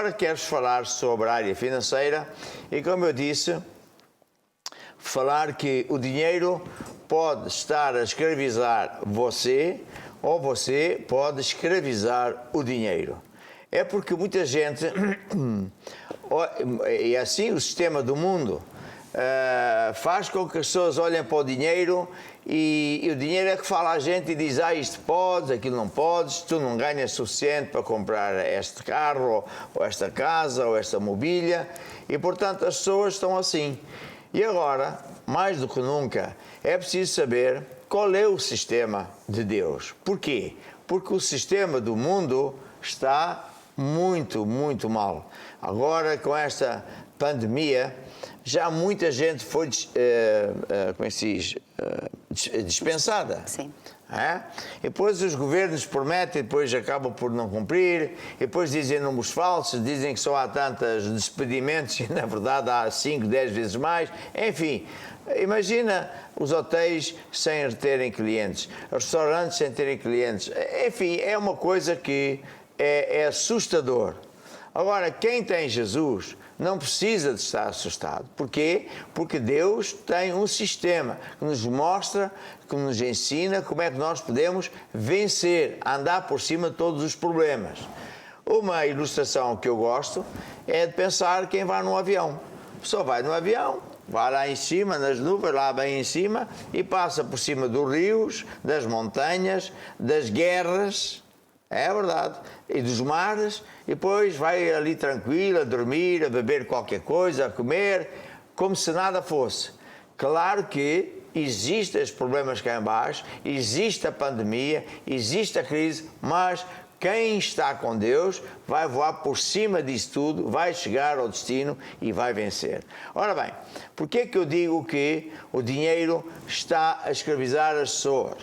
agora quero falar sobre a área financeira e, como eu disse, falar que o dinheiro pode estar a escravizar você ou você pode escravizar o dinheiro. É porque muita gente, e assim o sistema do mundo, faz com que as pessoas olhem para o dinheiro e o dinheiro é que fala a gente e diz: isto podes, aquilo não podes, tu não ganhas suficiente para comprar este carro, ou esta casa, ou esta mobília, e portanto as pessoas estão assim. E agora, mais do que nunca, é preciso saber qual é o sistema de Deus. Porquê? Porque o sistema do mundo está muito, muito mal. Agora, com esta pandemia, já muita gente foi como é que se diz? Dispensada. Sim. É? E depois os governos prometem, depois acabam por não cumprir, e depois dizem números falsos, dizem que só há tantos despedimentos e na verdade há 5, 10 vezes mais. Enfim, imagina os hotéis sem terem clientes, os restaurantes sem terem clientes. Enfim, é uma coisa que é assustador. Agora, quem tem Jesus não precisa de estar assustado. Porquê? Porque Deus tem um sistema que nos mostra, que nos ensina como é que nós podemos vencer, andar por cima de todos os problemas. Uma ilustração que eu gosto é de pensar quem vai num avião. A pessoa vai no avião, vai lá em cima, nas nuvens, lá bem em cima, e passa por cima dos rios, das montanhas, das guerras, é verdade, e dos mares, e depois vai ali tranquilo, a dormir, a beber qualquer coisa, a comer, como se nada fosse. Claro que existem os problemas cá em baixo, existe a pandemia, existe a crise, mas quem está com Deus vai voar por cima disso tudo, vai chegar ao destino e vai vencer. Ora bem, por que é que eu digo que o dinheiro está a escravizar as pessoas?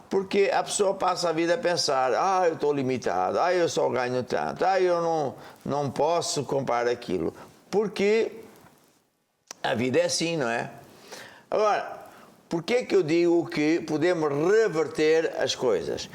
Porque a pessoa passa a vida a pensar: eu estou limitado, eu só ganho tanto, eu não posso comprar aquilo. Porque a vida é assim, não é? Agora, por que é que eu digo que podemos reverter as coisas?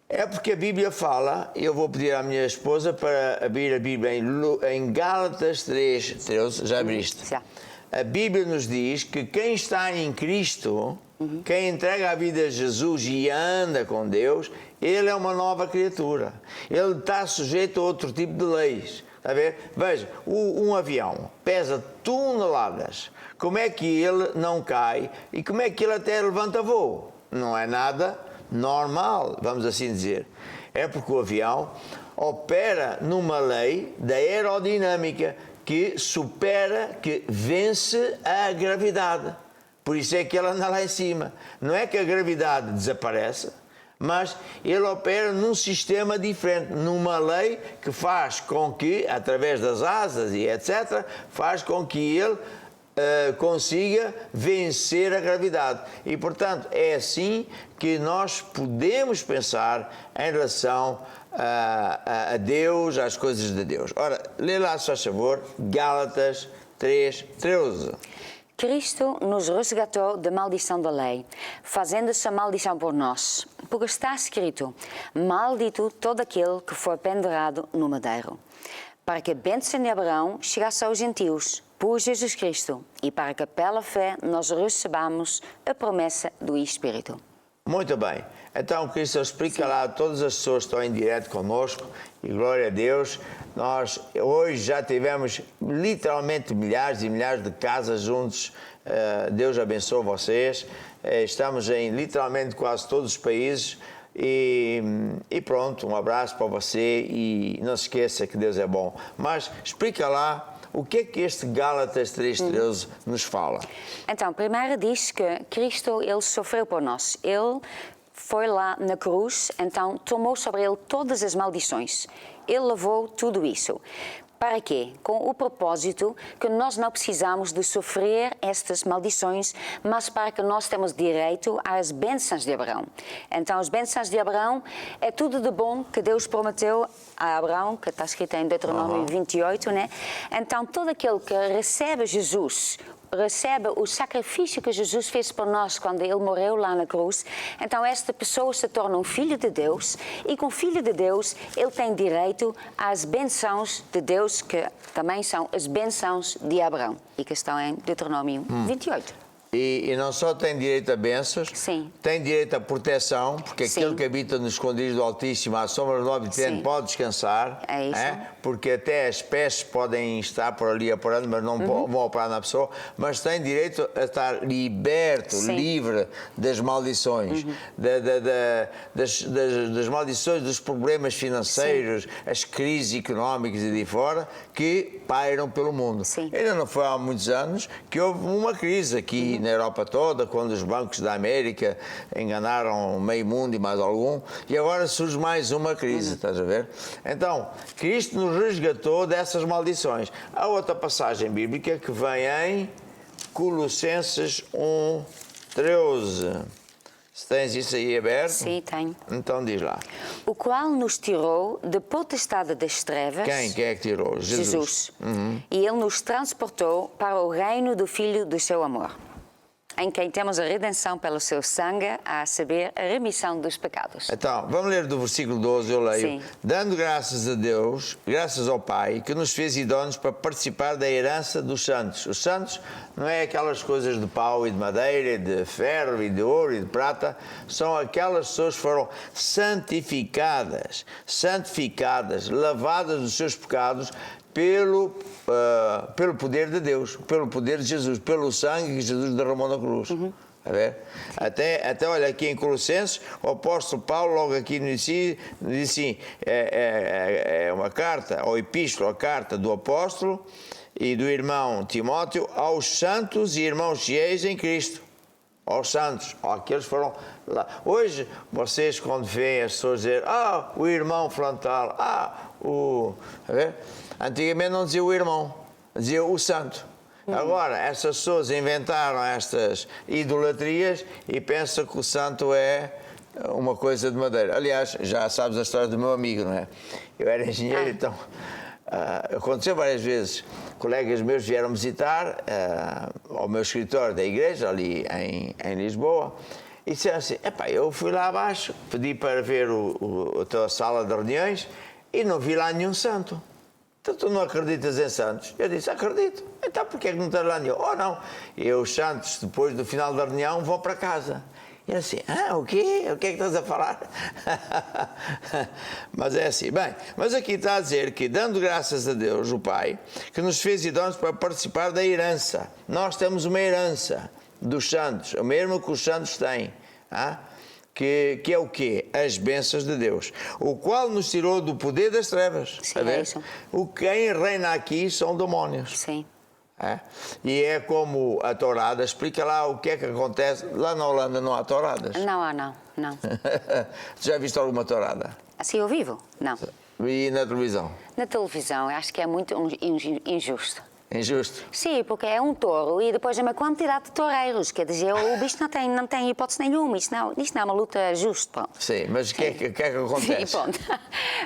É porque a Bíblia fala, e eu vou pedir à minha esposa para abrir a Bíblia em Gálatas 3:13, já abriste? Já. A Bíblia nos diz que quem está em Cristo, quem entrega a vida a Jesus e anda com Deus, ele é uma nova criatura. Ele está sujeito a outro tipo de leis. Está a ver? Veja, um avião pesa toneladas. Como é que ele não cai e como é que ele até levanta voo? Não é nada normal, vamos assim dizer. É porque o avião opera numa lei da aerodinâmica que supera, que vence a gravidade. Por isso é que ele anda lá em cima. Não é que a gravidade desaparece, mas ele opera num sistema diferente, numa lei que faz com que, através das asas e etc., faz com que ele consiga vencer a gravidade. E, portanto, é assim que nós podemos pensar em relação a Deus, às coisas de Deus. Ora, lê lá, se faz favor, Gálatas 3:13. Cristo nos resgatou da maldição da lei, fazendo-se a maldição por nós. Porque está escrito: maldito todo aquele que for pendurado no madeiro. Para que a bênção de Abraão chegasse aos gentios, por Jesus Cristo, e para que pela fé nós recebamos a promessa do Espírito. Muito bem. Então, Cristo explica lá a todas as pessoas que estão em direto conosco, e glória a Deus, nós hoje já tivemos literalmente milhares e milhares de casas juntos. Deus abençoe vocês. Estamos em literalmente quase todos os países. E pronto, um abraço para você e não se esqueça que Deus é bom. Mas explica lá o que é que este Gálatas 3:13 nos fala. Então, primeiro diz que Cristo, ele sofreu por nós. Ele foi lá na cruz, então tomou sobre ele todas as maldições. Ele levou tudo isso. Para quê? Com o propósito que nós não precisamos de sofrer estas maldições, mas para que nós temos direito às bênçãos de Abraão. Então, as bênçãos de Abraão é tudo de bom que Deus prometeu a Abraão, que está escrito em Deuteronômio 28, né? Então, todo aquele que recebe Jesus recebe o sacrifício que Jesus fez por nós quando ele morreu lá na cruz, então esta pessoa se torna um filho de Deus e com filho de Deus ele tem direito às bênçãos de Deus, que também são as bênçãos de Abraão e que estão em Deuteronômio 28. E não só tem direito a bênçãos, Sim. tem direito à proteção, porque Sim. aquele que habita no esconderijo do Altíssimo, à sombra do Omnipotente, Sim. pode descansar. É isso. Porque até as pestes podem estar por ali aparando, mas não vão operar na pessoa. Mas tem direito a estar liberto, Sim. livre das maldições, das maldições, dos problemas financeiros, as crises económicas e de fora, que pairam pelo mundo. Sim. Ainda não foi há muitos anos que houve uma crise aqui na Europa toda, quando os bancos da América enganaram meio mundo e mais algum, e agora surge mais uma crise, estás a ver? Então, Cristo nos resgatou dessas maldições. Há outra passagem bíblica que vem em Colossenses 1:13. Se tens isso aí aberto? Sim, tenho. Então diz lá. O qual nos tirou da potestade das trevas. Quem é que tirou? Jesus. E ele nos transportou para o reino do Filho do seu amor, em quem temos a redenção pelo seu sangue, a saber, a remissão dos pecados. Então, vamos ler do versículo 12, eu leio. Sim. Dando graças a Deus, graças ao Pai, que nos fez idóneos para participar da herança dos santos. Os santos não é aquelas coisas de pau e de madeira, de ferro e de ouro e de prata, são aquelas pessoas que foram santificadas, lavadas dos seus pecados, pelo poder de Deus, pelo poder de Jesus, pelo sangue que Jesus derramou na cruz. A ver? Até olha, aqui em Colossenses, o apóstolo Paulo, logo aqui no início, diz assim, é uma carta, ou epístola, a carta do apóstolo e do irmão Timóteo aos santos e irmãos fiéis em Cristo. Aos santos, aqueles foram lá. Hoje, vocês quando veem as pessoas dizer, o irmão frontal, a ver? Antigamente não dizia o irmão, dizia o santo. Agora, essas pessoas inventaram estas idolatrias e pensam que o santo é uma coisa de madeira. Aliás, já sabes a história do meu amigo, não é? Eu era engenheiro, então aconteceu várias vezes. Colegas meus vieram visitar ao meu escritório da igreja, ali em Lisboa, e disseram assim, eu fui lá abaixo, pedi para ver a tua sala de reuniões e não vi lá nenhum santo. Então tu não acreditas em santos? Eu disse, acredito. Então porquê que não estás lá nenhum? Não. E os santos, depois do final da reunião, vão para casa. E ele assim, o quê? O que é que estás a falar? Mas é assim, bem, mas aqui está a dizer que, dando graças a Deus, o Pai, que nos fez idóneos para participar da herança. Nós temos uma herança dos santos, o mesmo que os santos têm. Que é o quê? As bênçãos de Deus, o qual nos tirou do poder das trevas. Sim, é isso. Quem reina aqui são demónios. Sim. E é como a tourada, explica lá o que é que acontece. Lá na Holanda não há touradas. Não. Já viste alguma tourada? Assim ao vivo? Não. E na televisão? Na televisão, acho que é muito injusto. Injusto? Sim, porque é um touro e depois é uma quantidade de toureiros. Quer dizer, o bicho não tem hipótese nenhuma. Isto não é uma luta justa. Pronto. Sim, mas o que é que acontece? Sim, pronto.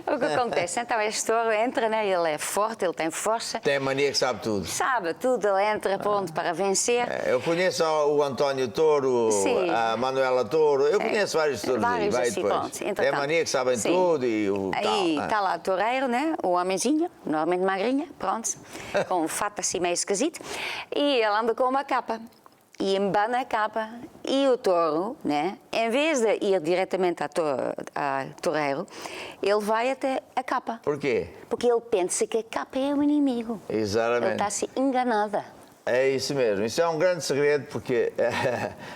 O que acontece? Então este touro entra, né? Ele é forte, ele tem força. Tem a mania que sabe tudo. Sabe tudo, ele entra pronto para vencer. Eu conheço o António Touro, Sim. a Manuela Touro, eu conheço vários touros aí, vai assim, depois. Pronto. Tem a mania que sabem sim. tudo e o aí tal. Está lá o toureiro, né? O homenzinho, normalmente magrinha, pronto, com um fato assim meio esquisito, e ele anda com uma capa. E embana a capa e o touro, né, em vez de ir diretamente a toureiro, ele vai até a capa. Porquê? Porque ele pensa que a capa é o inimigo. Exatamente. Ele está-se enganada. É isso mesmo, isso é um grande segredo porque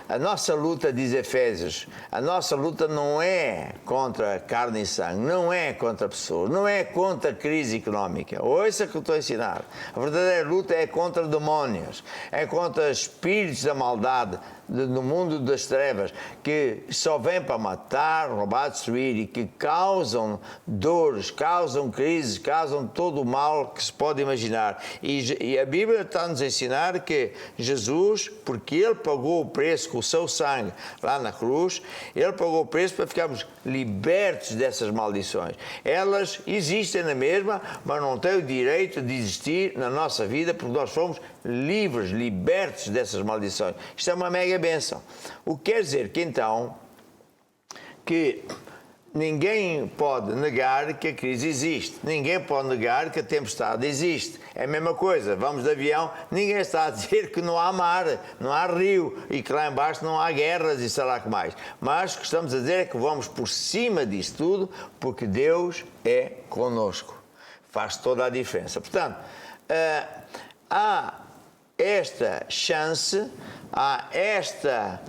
a nossa luta, diz Efésios, a nossa luta não é contra carne e sangue, não é contra pessoas, não é contra a crise económica. Ouça o que eu estou a ensinar. A verdadeira luta é contra demónios, é contra espíritos da maldade, no mundo das trevas, que só vêm para matar, roubar, destruir e que causam dores, causam crises, causam todo o mal que se pode imaginar. E a Bíblia está-nos a ensinar que Jesus, porque Ele pagou o preço com o seu sangue lá na cruz, Ele pagou o preço para ficarmos libertos dessas maldições. Elas existem na mesma, mas não têm o direito de existir na nossa vida porque nós fomos livres, libertos dessas maldições. Isto é uma mega bênção. O que quer dizer que então, que ninguém pode negar que a crise existe. Ninguém pode negar que a tempestade existe. É a mesma coisa. Vamos de avião, ninguém está a dizer que não há mar, não há rio e que lá embaixo não há guerras e sei lá que mais. Mas o que estamos a dizer é que vamos por cima disso tudo porque Deus é conosco. Faz toda a diferença. Portanto, há esta chance, há esta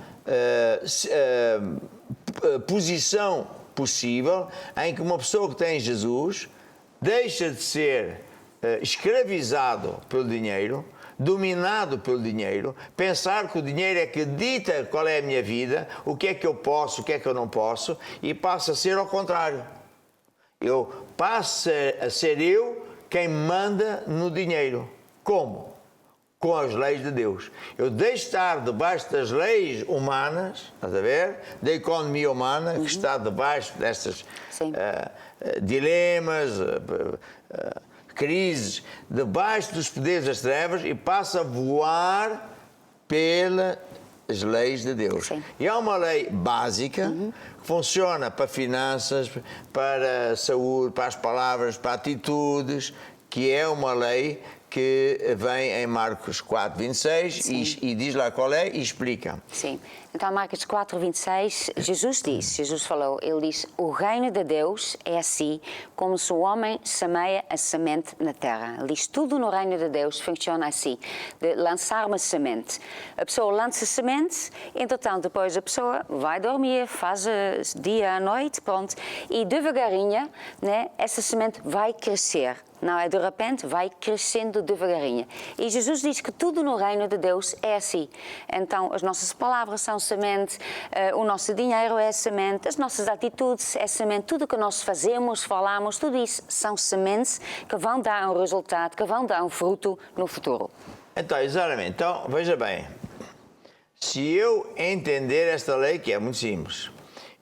posição possível em que uma pessoa que tem Jesus deixa de ser escravizado pelo dinheiro, dominado pelo dinheiro, pensar que o dinheiro é que dita qual é a minha vida, o que é que eu posso, o que é que eu não posso, e passa a ser ao contrário. Eu passo a ser eu quem manda no dinheiro. Como? Com as leis de Deus. Eu deixo de estar debaixo das leis humanas, estás a ver? Da economia humana, que está debaixo destas dilemas, crises, debaixo dos poderes das trevas e passo a voar pelas leis de Deus. Sim. E há uma lei básica que funciona para finanças, para saúde, para as palavras, para atitudes, que é uma lei que vem em Marcos 4:26 e diz lá qual é e explica. Sim. Então, Marcos 4:26, Jesus falou, ele diz, o reino de Deus é assim como se o homem semeia a semente na terra. Ele diz, tudo no reino de Deus funciona assim, de lançar uma semente. A pessoa lança a semente, entretanto, depois a pessoa vai dormir, faz dia à noite, pronto, e devagarinho, né, essa semente vai crescer. Não é de repente, vai crescendo devagarinho. E Jesus diz que tudo no reino de Deus é assim. Então, as nossas palavras são semente, o nosso dinheiro é semente, as nossas atitudes é semente, tudo o que nós fazemos, falamos, tudo isso são sementes que vão dar um resultado, que vão dar um fruto no futuro. Então, exatamente. Então, veja bem, se eu entender esta lei, que é muito simples,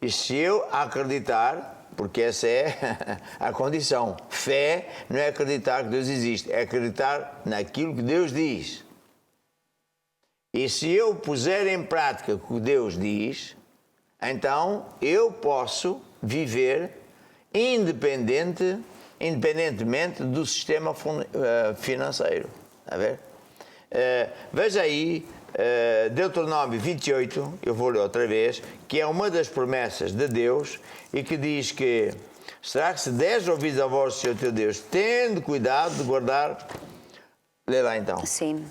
e se eu acreditar, porque essa é a condição. Fé não é acreditar que Deus existe, é acreditar naquilo que Deus diz. E se eu puser em prática o que Deus diz, então eu posso viver independentemente do sistema financeiro. Está a ver? Veja aí, Deuteronômio 28, eu vou ler outra vez, que é uma das promessas de Deus e que diz que será que se deres ouvidos à voz do Senhor teu Deus, tendo cuidado de guardar... Lê lá então. Sim.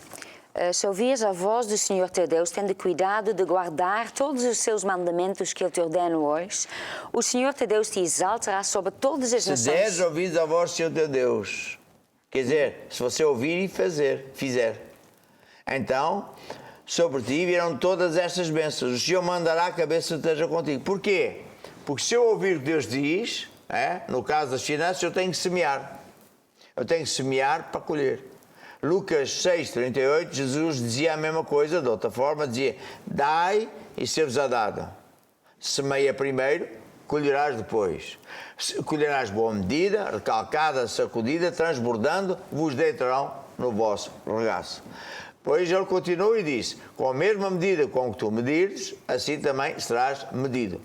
Se ouvires a voz do Senhor teu Deus, tendo cuidado de guardar todos os seus mandamentos que Ele te ordena hoje, o Senhor teu Deus te exaltará sobre todas as nações. Se deres ouvidos à voz do Senhor teu Deus, quer dizer, se você ouvir e fizer, então... sobre ti virão todas estas bênçãos. O Senhor mandará a cabeça que esteja contigo. Porquê? Porque se eu ouvir o que Deus diz, no caso das finanças, eu tenho que semear. Eu tenho que semear para colher. Lucas 6:38, Jesus dizia a mesma coisa, de outra forma, dizia, dai e ser-vos-á dado. Semeia primeiro, colherás depois. Colherás boa medida, recalcada, sacudida, transbordando, vos deitarão no vosso regaço. Pois ele continuou e disse, com a mesma medida com que tu medires, assim também serás medido.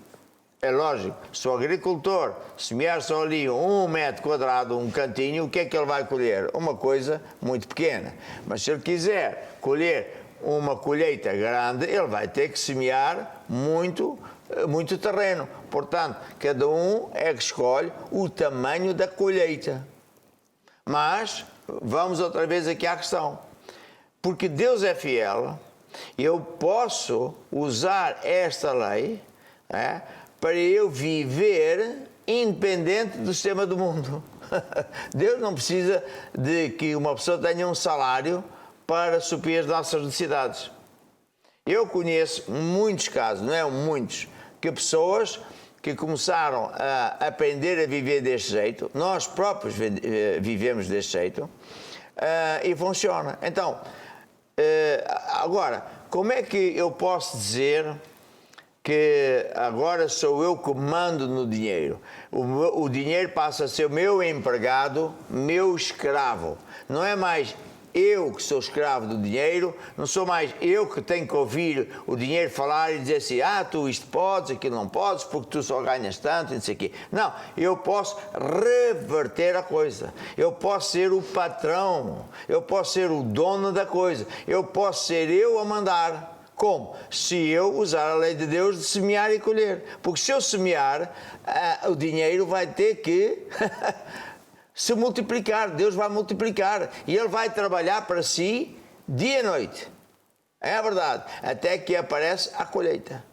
É lógico, se o agricultor semear só ali 1 metro quadrado, um cantinho, o que é que ele vai colher? Uma coisa muito pequena. Mas se ele quiser colher uma colheita grande, ele vai ter que semear muito terreno. Portanto, cada um é que escolhe o tamanho da colheita. Mas, vamos outra vez aqui à questão. Porque Deus é fiel, eu posso usar esta lei para eu viver independente do sistema do mundo. Deus não precisa de que uma pessoa tenha um salário para suprir as nossas necessidades. Eu conheço muitos casos, não é muitos, que pessoas que começaram a aprender a viver deste jeito, nós próprios vivemos deste jeito, e funciona. Então, agora, como é que eu posso dizer que agora sou eu que mando no dinheiro? O dinheiro passa a ser o meu empregado, meu escravo. Não é mais eu que sou escravo do dinheiro, não sou mais eu que tenho que ouvir o dinheiro falar e dizer assim, tu isto podes, aquilo não podes, porque tu só ganhas tanto e não sei o quê. Não, eu posso reverter a coisa, eu posso ser o patrão, eu posso ser o dono da coisa, eu posso ser eu a mandar. Como? Se eu usar a lei de Deus de semear e colher. Porque se eu semear, o dinheiro vai ter que se multiplicar. Deus vai multiplicar. E Ele vai trabalhar para si dia e noite. É a verdade. Até que aparece a colheita.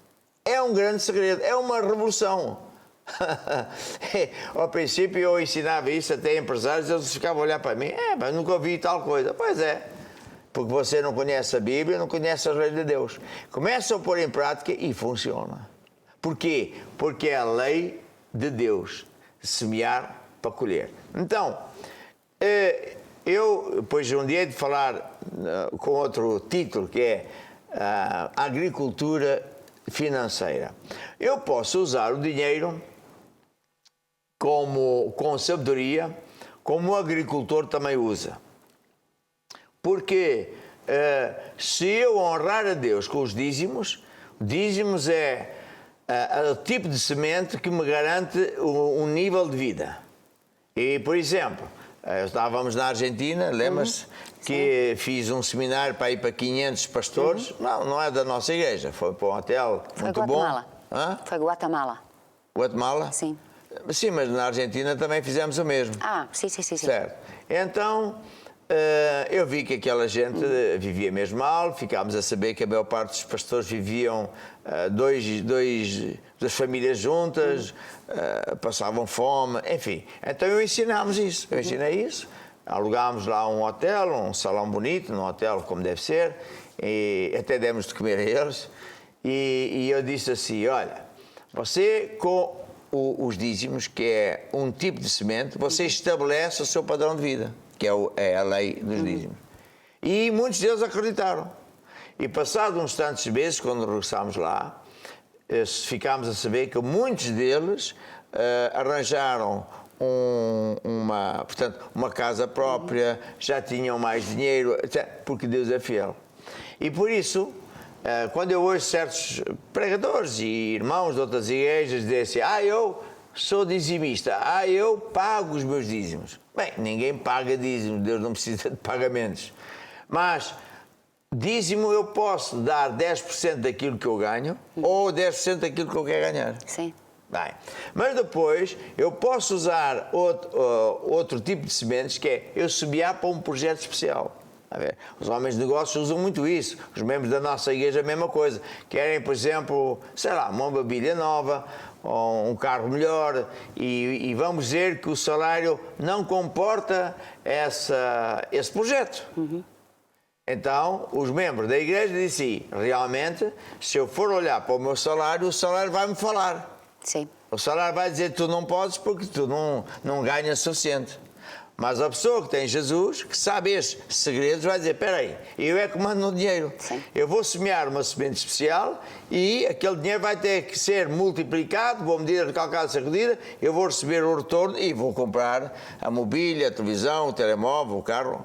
É um grande segredo. É uma revolução. Ao princípio eu ensinava isso até a empresários. Eles ficavam a olhar para mim. Mas nunca ouvi tal coisa. Pois é. Porque você não conhece a Bíblia, não conhece a lei de Deus. Começa a pôr em prática e funciona. Porquê? Porque é a lei de Deus, de semear para colher. Então, eu depois um dia de falar com outro título, que é a agricultura financeira. Eu posso usar o dinheiro com sabedoria, como o agricultor também usa. Porque se eu honrar a Deus com os dízimos é o tipo de semente que me garante um nível de vida. E, por exemplo, estávamos na Argentina, lembra-se, que fiz um seminário para ir para 500 pastores. Não é da nossa igreja, foi para um hotel muito bom. Foi Guatemala. Guatemala? Sim. Sim, mas na Argentina também fizemos o mesmo. Sim. Certo. Então, eu vi que aquela gente vivia mesmo mal, ficámos a saber que a maior parte dos pastores viviam duas famílias juntas, passavam fome, enfim. Então eu ensinei isso, alugámos lá um hotel, um salão bonito, num hotel como deve ser, e até demos de comer a eles, e eu disse assim, olha, você com os dízimos, que é um tipo de semente, você estabelece o seu padrão de vida, que é a lei dos dízimos. E muitos deles acreditaram. E passados uns tantos meses, quando regressámos lá, ficámos a saber que muitos deles arranjaram uma casa própria, já tinham mais dinheiro, porque Deus é fiel. E por isso, quando eu ouço certos pregadores e irmãos de outras igrejas dizem assim, eu sou dizimista, eu pago os meus dízimos. Bem, ninguém paga dízimos, Deus não precisa de pagamentos. Mas dízimo eu posso dar 10% daquilo que eu ganho ou 10% daquilo que eu quero ganhar. Sim. Bem, mas depois eu posso usar outro tipo de sementes, que é eu semear para um projeto especial. A ver, os homens de negócios usam muito isso. Os membros da nossa igreja a mesma coisa. Querem, por exemplo, uma mobília nova, ou um carro melhor, e vamos dizer que o salário não comporta esse projeto. Então, os membros da igreja dizem, realmente, se eu for olhar para o meu salário, o salário vai-me falar. Sim. O salário vai dizer, tu não podes porque tu não ganhas suficiente. Mas a pessoa que tem Jesus, que sabe estes segredos, vai dizer, espera aí, eu é que mando no dinheiro. Sim. Eu vou semear uma semente especial e aquele dinheiro vai ter que ser multiplicado, vou medir, recalcado, sacudida, eu vou receber o retorno e vou comprar a mobília, a televisão, o telemóvel, o carro,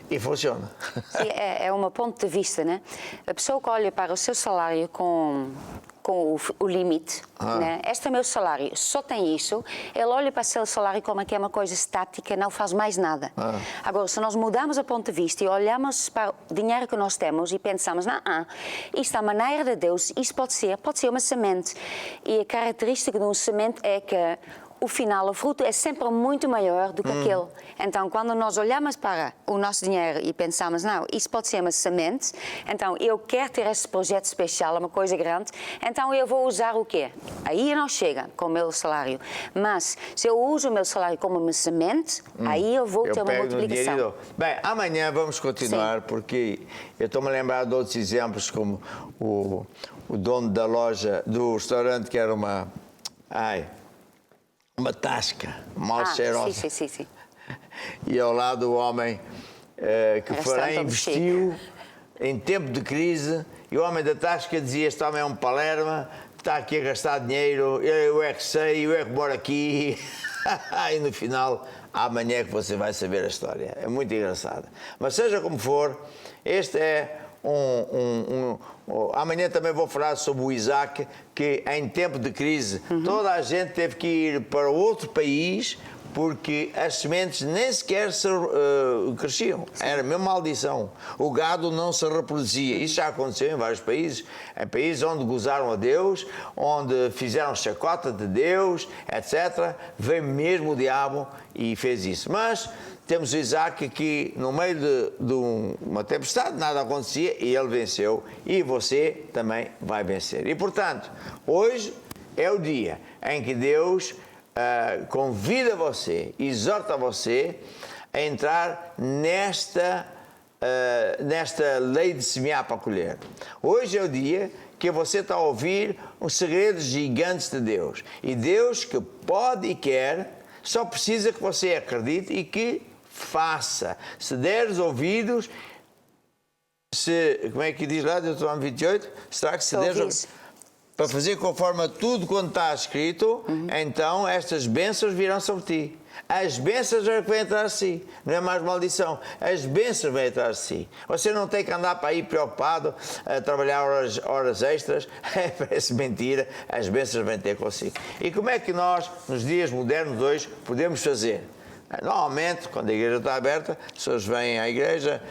e funciona. Sim, é um ponto de vista, né? A pessoa que olha para o seu salário com o limite, né? Este é o meu salário, só tem isso, ele olha para o seu salário como que é uma coisa estática, não faz mais nada. Agora, se nós mudamos o ponto de vista e olhamos para o dinheiro que nós temos e pensamos, isto é a maneira de Deus, isto pode ser uma semente. E a característica de uma semente é que o final, o fruto é sempre muito maior do que aquele. Então, quando nós olhamos para o nosso dinheiro e pensamos, isso pode ser uma semente, então eu quero ter esse projeto especial, uma coisa grande, então eu vou usar o quê? Aí não chega com o meu salário. Mas, se eu uso o meu salário como uma semente, aí eu vou ter uma multiplicação. Bem, amanhã vamos continuar, porque eu estou-me a lembrar de outros exemplos, como o dono da loja, do restaurante, que era uma tasca mal cheirosa. Sim. E ao lado o homem que investiu em tempo de crise, e o homem da tasca dizia, este homem é um palerma, está aqui a gastar dinheiro, eu é que sei, eu é que moro aqui. E no final amanhã que você vai saber a história. É muito engraçada. Mas seja como for, este é amanhã também vou falar sobre o Isaac, que em tempo de crise toda a gente teve que ir para outro país porque as sementes nem sequer cresciam. Era mesmo maldição. O gado não se reproduzia. Isso já aconteceu em vários países. Em países onde gozaram a Deus, onde fizeram chacota de Deus, etc. Veio mesmo o diabo e fez isso. Mas temos o Isaac que, no meio de uma tempestade, nada acontecia e ele venceu. E você também vai vencer. E, portanto, hoje é o dia em que Deus convida você, exorta você a entrar nesta lei de semear para colher. Hoje é o dia que você está a ouvir os segredos gigantes de Deus. E Deus, que pode e quer, só precisa que você acredite e que faça. Se deres ouvidos, como é que diz lá, Deuteronômio 28? Será que se deres ouvidos para fazer conforme a tudo quanto está escrito, então estas bênçãos virão sobre ti. As bênçãos é que vêm atrás de si, não é mais maldição. As bênçãos vêm atrás de si. Você não tem que andar para aí preocupado a trabalhar horas extras. Parece mentira, as bênçãos vêm ter consigo. E como é que nós, nos dias modernos hoje, podemos fazer? Normalmente, quando a igreja está aberta, as pessoas vêm à igreja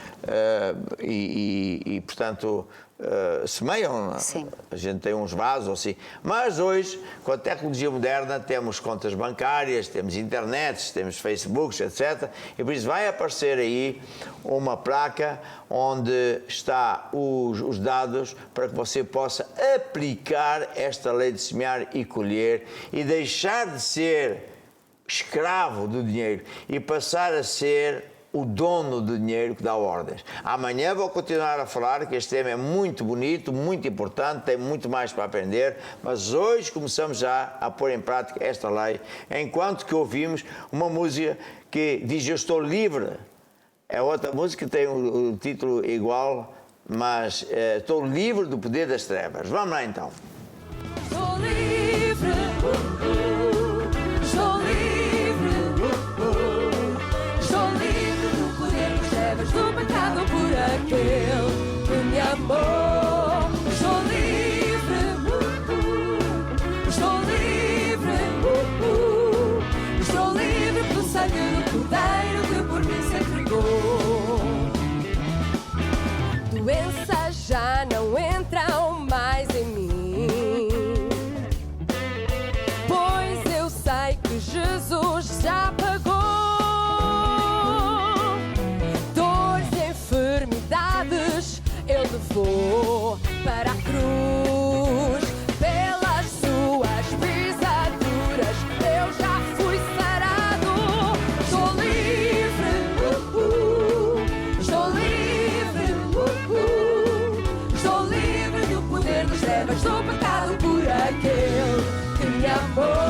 portanto, semeiam. Sim. A gente tem uns vasos assim. Mas hoje, com a tecnologia moderna, temos contas bancárias, temos internet, temos Facebooks, etc. E por isso vai aparecer aí uma placa onde está os dados para que você possa aplicar esta lei de semear e colher e deixar de ser escravo do dinheiro e passar a ser o dono do dinheiro que dá ordens. Amanhã vou continuar a falar que este tema é muito bonito, muito importante, tem muito mais para aprender, mas hoje começamos já a pôr em prática esta lei, enquanto que ouvimos uma música que diz eu estou livre. É outra música que tem o título igual, mas estou livre do poder das trevas. Vamos lá então. Estou livre, estou livre. Estou livre do poder das trevas, do pecado por aquele que me amou. Estou livre, estou livre, estou livre pelo sangue do Cordeiro que por mim se entregou. Doenças já não entram mais em mim, pois eu sei que Jesus já pagou. Dores e enfermidades ele levou para a cruz. Pelas suas pisaduras eu já fui sarado. Estou livre, estou livre, estou livre do poder das trevas, do pecado por aquele que me amou.